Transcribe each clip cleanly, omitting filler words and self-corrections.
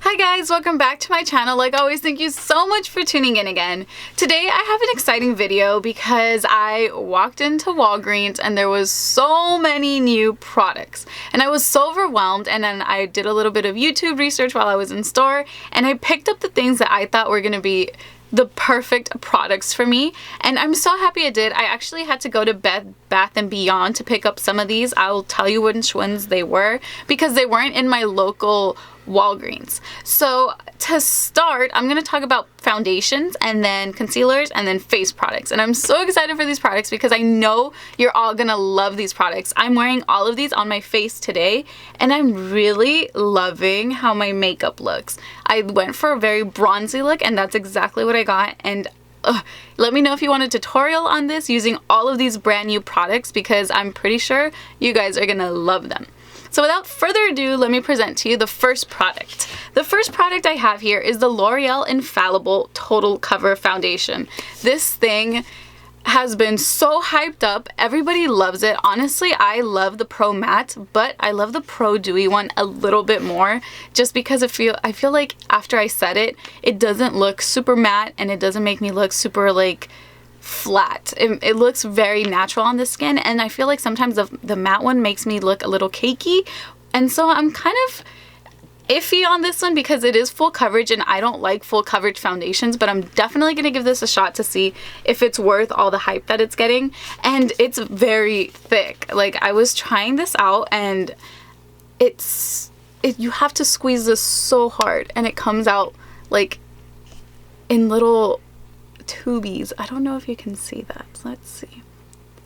Hi guys, welcome back to my channel. Like always, thank you so much for tuning in again. Today I have an exciting video because I walked into Walgreens and there was so many new products and I was so overwhelmed, and then I did a little bit of YouTube research while I was in store and I picked up the things that I thought were going to be the perfect products for me, and I'm so happy I did. I actually had to go to Bed Bath & Beyond to pick up some of these. I will tell you which ones they were because they weren't in my local Walgreens. So to start, I'm going to talk about foundations and then concealers and then face products. And I'm so excited for these products because I know you're all going to love these products. I'm wearing all of these on my face today and I'm really loving how my makeup looks. I went for a very bronzy look and that's exactly what I got. And let me know if you want a tutorial on this using all of these brand new products because I'm pretty sure you guys are going to love them. So without further ado, let me present to you the first product. The first product I have here is the L'Oreal Infallible Total Cover Foundation. This thing has been so hyped up. Everybody loves it. Honestly, I love the Pro Matte, but I love the Pro Dewy one a little bit more just because I feel like after I set it, it doesn't look super matte and it doesn't make me look super like flat. It looks very natural on the skin, and I feel like sometimes the matte one makes me look a little cakey, and so I'm kind of iffy on this one because it is full coverage and I don't like full coverage foundations, but I'm definitely going to give this a shot to see if it's worth all the hype that it's getting. And it's very thick. Like, I was trying this out and you have to squeeze this so hard and it comes out like in little tubies. I don't know if you can see that. Let's see.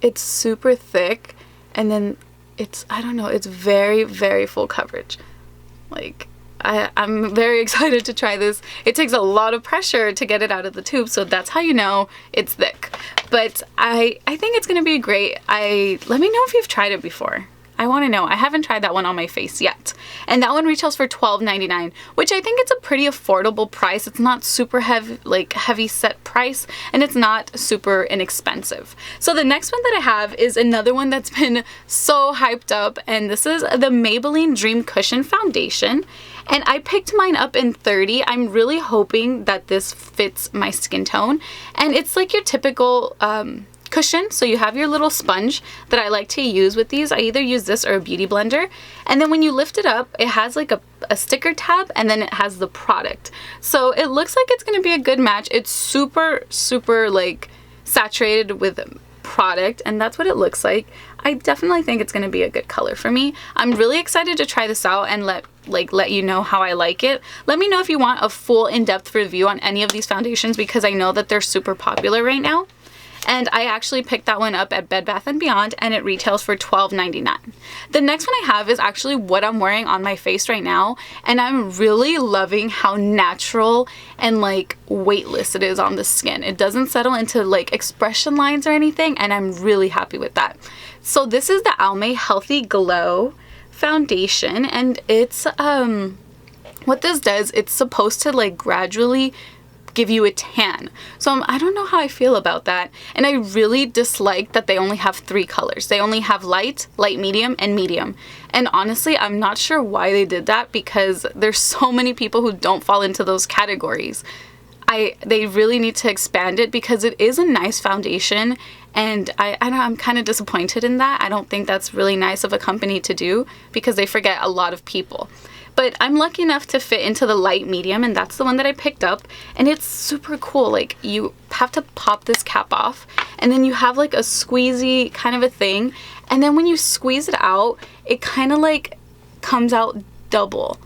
It's super thick and then I don't know, it's very, very full coverage. Like, I'm very excited to try this. It takes a lot of pressure to get it out of the tube, so that's how you know it's thick. But I think it's gonna be great. Let me know if you've tried it before. I want to know. I haven't tried that one on my face yet. And that one retails for $12.99, which I think it's a pretty affordable price. It's not super heavy set price, and it's not super inexpensive. So the next one that I have is another one that's been so hyped up, and this is the Maybelline Dream Cushion Foundation. And I picked mine up in 30. I'm really hoping that this fits my skin tone. And it's like your typical cushion. So you have your little sponge that I like to use with these. I either use this or a beauty blender. And then when you lift it up, it has like a sticker tab and then it has the product. So it looks like it's going to be a good match. It's super, super like saturated with product, and that's what it looks like. I definitely think it's going to be a good color for me. I'm really excited to try this out and let you know how I like it. Let me know if you want a full in-depth review on any of these foundations because I know that they're super popular right now. And I actually picked that one up at Bed Bath & Beyond and it retails for $12.99. The next one I have is actually what I'm wearing on my face right now, and I'm really loving how natural and like weightless it is on the skin. It doesn't settle into like expression lines or anything, and I'm really happy with that. So this is the Almay Healthy Glow Foundation, and it's what this does, it's supposed to like gradually give you a tan. So I don't know how I feel about that, and I really dislike that they only have 3 colors. They only have light, medium, and medium. And honestly, I'm not sure why they did that because there's so many people who don't fall into those categories. They really need to expand it because it is a nice foundation, and I'm kind of disappointed in that. I don't think that's really nice of a company to do because they forget a lot of people. But I'm lucky enough to fit into the light medium, and that's the one that I picked up, and it's super cool. Like, you have to pop this cap off and then you have like a squeezy kind of a thing, and then when you squeeze it out, it kind of like comes out double.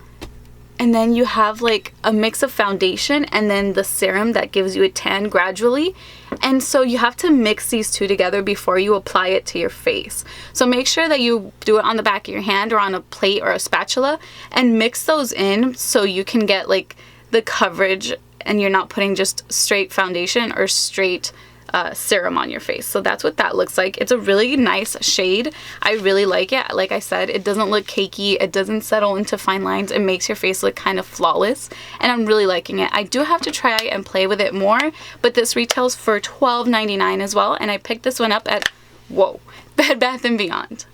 And then you have like a mix of foundation and then the serum that gives you a tan gradually. And so you have to mix these two together before you apply it to your face. So make sure that you do it on the back of your hand or on a plate or a spatula and mix those in so you can get like the coverage and you're not putting just straight foundation or straight serum on your face. So that's what that looks like. It's a really nice shade. I really like it. Like I said, it doesn't look cakey. It doesn't settle into fine lines. It makes your face look kind of flawless, and I'm really liking it. I do have to try and play with it more, but this retails for $12.99 as well, and I picked this one up at Bed Bath & Beyond.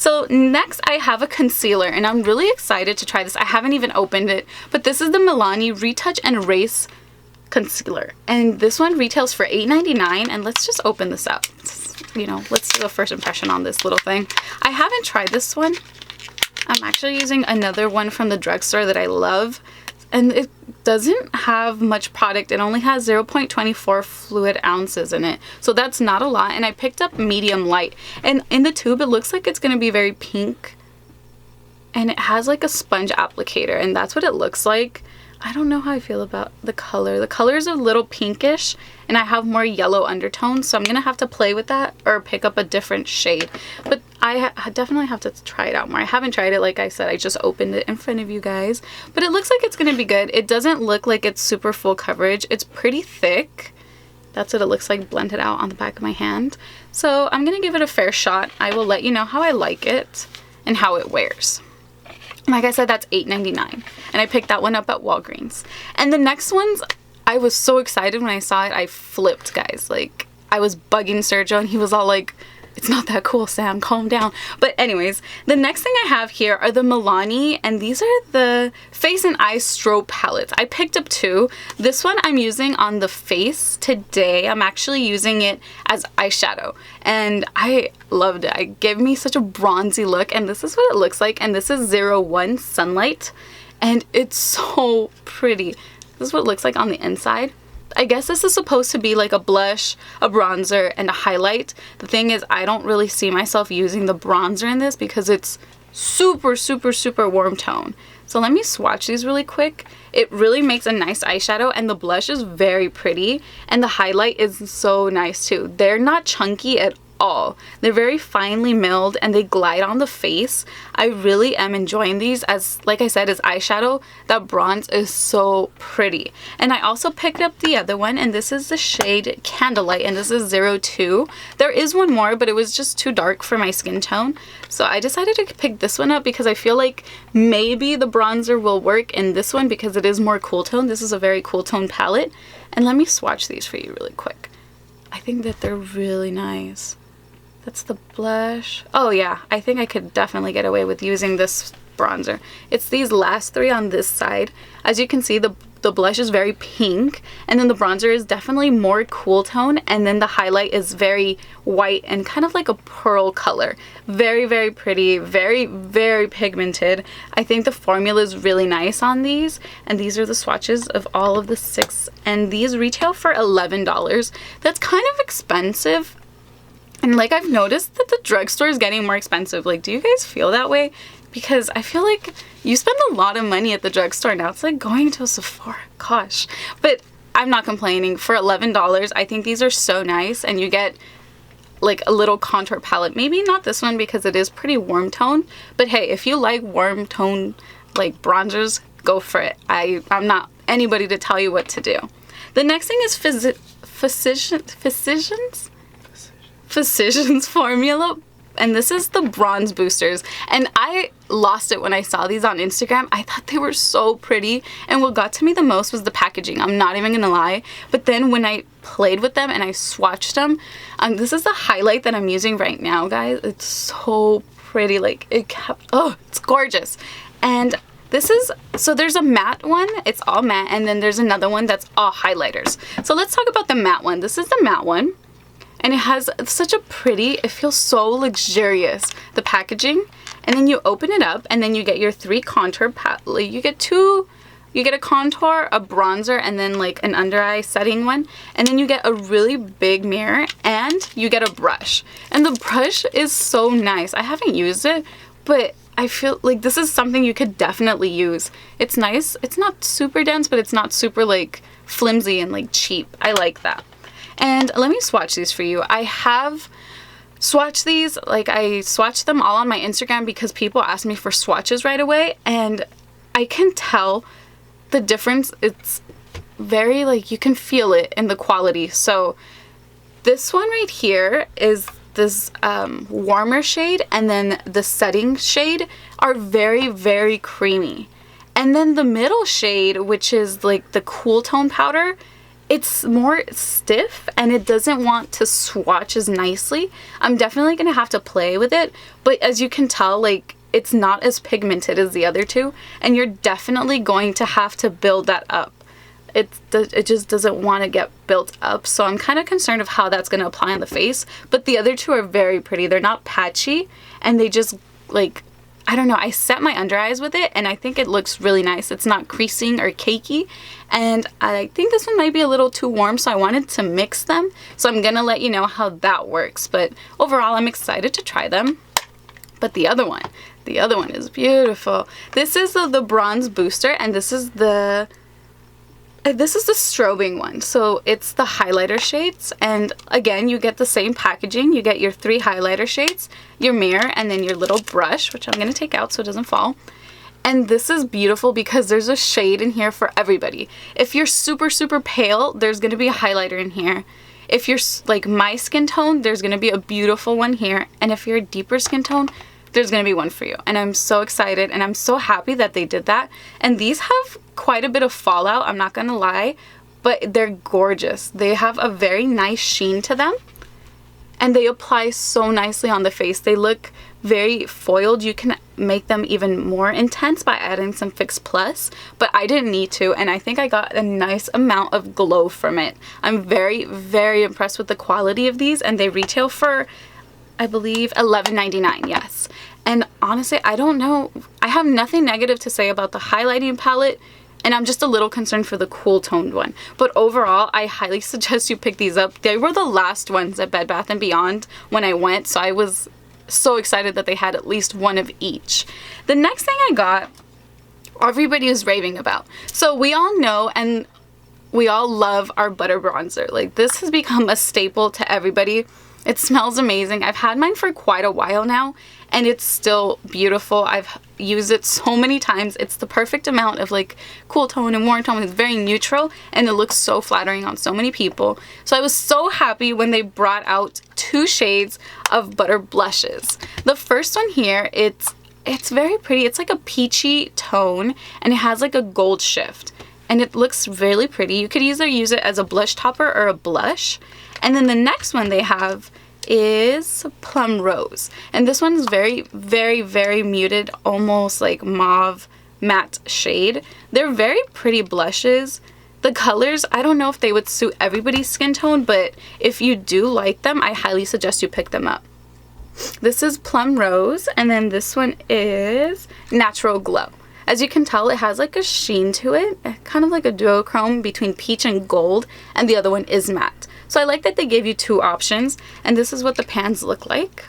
So next I have a concealer, and I'm really excited to try this. I haven't even opened it, but this is the Milani Retouch and Erase concealer, and this one retails for $8.99. And let's just open this up. You know, let's do a first impression on this little thing. I haven't tried this one. I'm actually using another one from the drugstore that I love, and it doesn't have much product. It only has 0.24 fluid ounces in it, so that's not a lot. And I picked up medium light, and in the tube it looks like it's going to be very pink, and it has like a sponge applicator, and that's what it looks like. I don't know how I feel about the color. The color is a little pinkish, and I have more yellow undertones, so I'm gonna have to play with that or pick up a different shade. But I definitely have to try it out more. I haven't tried it, like I said. I just opened it in front of you guys, but it looks like it's gonna be good. It doesn't look like it's super full coverage. It's pretty thick. That's what it looks like blended out on the back of my hand. So I'm gonna give it a fair shot. I will let you know how I like it and how it wears. Like I said, that's $8.99, and I picked that one up at Walgreens. And the next ones, I was so excited when I saw it. I flipped, guys. Like, I was bugging Sergio, and he was all like, it's not that cool, Sam, calm down. But anyways, the next thing I have here are the Milani, and these are the face and eye strobe palettes. I picked up two. This one I'm using on the face today. I'm actually using it as eyeshadow, and I loved it. It gave me such a bronzy look, and this is what it looks like. And this is 01 Sunlight, and it's so pretty. This is what it looks like on the inside. I guess this is supposed to be like a blush, a bronzer, and a highlight. The thing is, I don't really see myself using the bronzer in this because it's super, super, super warm tone. So let me swatch these really quick. It really makes a nice eyeshadow, and the blush is very pretty, and the highlight is so nice too. They're not chunky at all. They're very finely milled, and they glide on the face. I really am enjoying these as, like I said, as eyeshadow. That bronze is so pretty. And I also picked up the other one, and this is the shade Candlelight, and this is 02. There is one more, but it was just too dark for my skin tone, so I decided to pick this one up because I feel like maybe the bronzer will work in this one because it is more cool tone. This is a very cool tone palette. And let me swatch these for you really quick. I think that they're really nice. That's the blush. Oh yeah, I think I could definitely get away with using this bronzer. It's these last three on this side. As you can see, the blush is very pink, and then the bronzer is definitely more cool tone, and then the highlight is very white and kind of like a pearl color. Very, very pretty, very, very pigmented. I think the formula is really nice on these, and these are the swatches of all of the 6, and these retail for $11. That's kind of expensive. And like, I've noticed that the drugstore is getting more expensive. Like, do you guys feel that way? Because I feel like you spend a lot of money at the drugstore now. It's like going to a Sephora. Gosh. But I'm not complaining. For $11, I think these are so nice. And you get like a little contour palette. Maybe not this one because it is pretty warm tone. But hey, if you like warm tone like bronzers, go for it. I'm not anybody to tell you what to do. The next thing is Physicians formula, and this is the bronze boosters, and I lost it when I saw these on Instagram. I thought they were so pretty, and what got to me the most was the packaging. I'm not even gonna lie. But then when I played with them and I swatched them, this is the highlight that I'm using right now, guys. It's so pretty. Like, it's gorgeous. And this is, so there's a matte one, it's all matte, and then there's another one that's all highlighters. So let's talk about the matte one. This is the matte one. And it has such a pretty, it feels so luxurious, the packaging. And then you open it up, and then you get your 3 contour palette. You get a contour, a bronzer, and then like an under eye setting one. And then you get a really big mirror, and you get a brush. And the brush is so nice. I haven't used it, but I feel like this is something you could definitely use. It's nice. It's not super dense, but it's not super like flimsy and like cheap. I like that. And let me swatch these for you. I have swatched these, like I swatched them all on my Instagram because people ask me for swatches right away, and I can tell the difference. It's very like, you can feel it in the quality. So this one right here is this warmer shade, and then the setting shade are very, very creamy. And then the middle shade, which is like the cool tone powder, it's more stiff and it doesn't want to swatch as nicely. I'm definitely gonna have to play with it, but as you can tell, like, it's not as pigmented as the other two, and you're definitely going to have to build that up. It just doesn't want to get built up, so I'm kind of concerned of how that's going to apply on the face. But the other two are very pretty. They're not patchy, and they just, like, I don't know, I set my under eyes with it, and I think it looks really nice. It's not creasing or cakey, and I think this one might be a little too warm, so I wanted to mix them. So I'm going to let you know how that works, but overall I'm excited to try them. But the other one is beautiful. This is the bronze booster, and this is the strobing one. So it's the highlighter shades, and again, you get the same packaging. You get your 3 highlighter shades, your mirror, and then your little brush, which I'm going to take out so it doesn't fall. And this is beautiful because there's a shade in here for everybody. If you're super, super pale, there's going to be a highlighter in here. If you're like my skin tone, there's going to be a beautiful one here. And if you're a deeper skin tone, there's going to be one for you. And I'm so excited, and I'm so happy that they did that. And these have quite a bit of fallout, I'm not going to lie, but they're gorgeous. They have a very nice sheen to them, and they apply so nicely on the face. They look very foiled. You can make them even more intense by adding some Fix Plus, but I didn't need to, and I think I got a nice amount of glow from it. I'm very, very impressed with the quality of these, and they retail for, I believe, $11.99, yes. And honestly, I don't know, I have nothing negative to say about the highlighting palette, and I'm just a little concerned for the cool toned one. But overall, I highly suggest you pick these up. They were the last ones at Bed Bath & Beyond when I went, so I was so excited that they had at least one of each. The next thing I got, everybody is raving about. So we all know and we all love our butter bronzer. Like, this has become a staple to everybody. It smells amazing. I've had mine for quite a while now, and it's still beautiful. I've used it so many times. It's the perfect amount of like cool tone and warm tone. It's very neutral, and it looks so flattering on so many people. So I was so happy when they brought out 2 shades of butter blushes. The first one here, it's very pretty. It's like a peachy tone, and it has like a gold shift, and it looks really pretty. You could either use it as a blush topper or a blush. And then the next one they have is Plum Rose. And this one is very, very, very muted, almost like mauve matte shade. They're very pretty blushes. The colors, I don't know if they would suit everybody's skin tone, but if you do like them, I highly suggest you pick them up. This is Plum Rose, and then this one is Natural Glow. As you can tell, it has like a sheen to it, kind of like a duochrome between peach and gold, and the other one is matte. So I like that they gave you 2 options, and this is what the pans look like.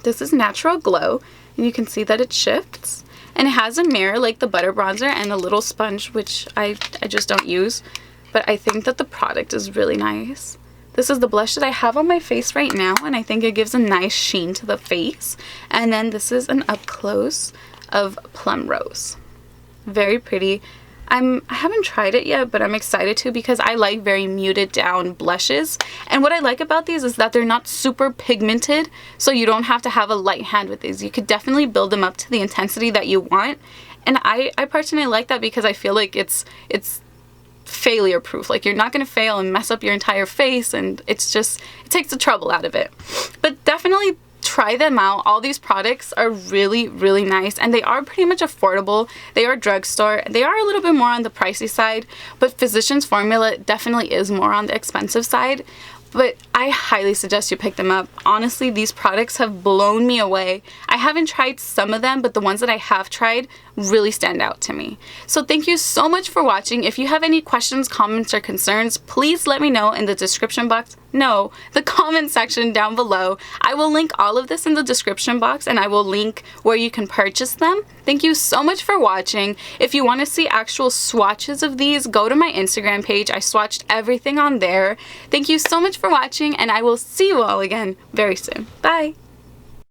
This is Natural Glow, and you can see that it shifts. And it has a mirror like the butter bronzer and a little sponge, which I just don't use. But I think that the product is really nice. This is the blush that I have on my face right now, and I think it gives a nice sheen to the face. And then this is an up close of Plum Rose. Very pretty. I haven't tried it yet, but I'm excited to because I like very muted down blushes. And what I like about these is that they're not super pigmented, so you don't have to have a light hand with these. You could definitely build them up to the intensity that you want. And I personally like that because I feel like it's failure proof. Like, you're not going to fail and mess up your entire face, and it's just, it takes the trouble out of it. But definitely try them out. All these products are really, really nice, and they are pretty much affordable. They are drugstore. They are a little bit more on the pricey side, but Physicians Formula definitely is more on the expensive side. But I highly suggest you pick them up. Honestly, these products have blown me away. I haven't tried some of them, but the ones that I have tried really stand out to me. So thank you so much for watching. If you have any questions, comments, or concerns, please let me know in the description box. No, the comment section down below. I will link all of this in the description box, and I will link where you can purchase them. Thank you so much for watching. If you want to see actual swatches of these, go to my Instagram page. I swatched everything on there. Thank you so much for watching, and I will see you all again very soon. Bye!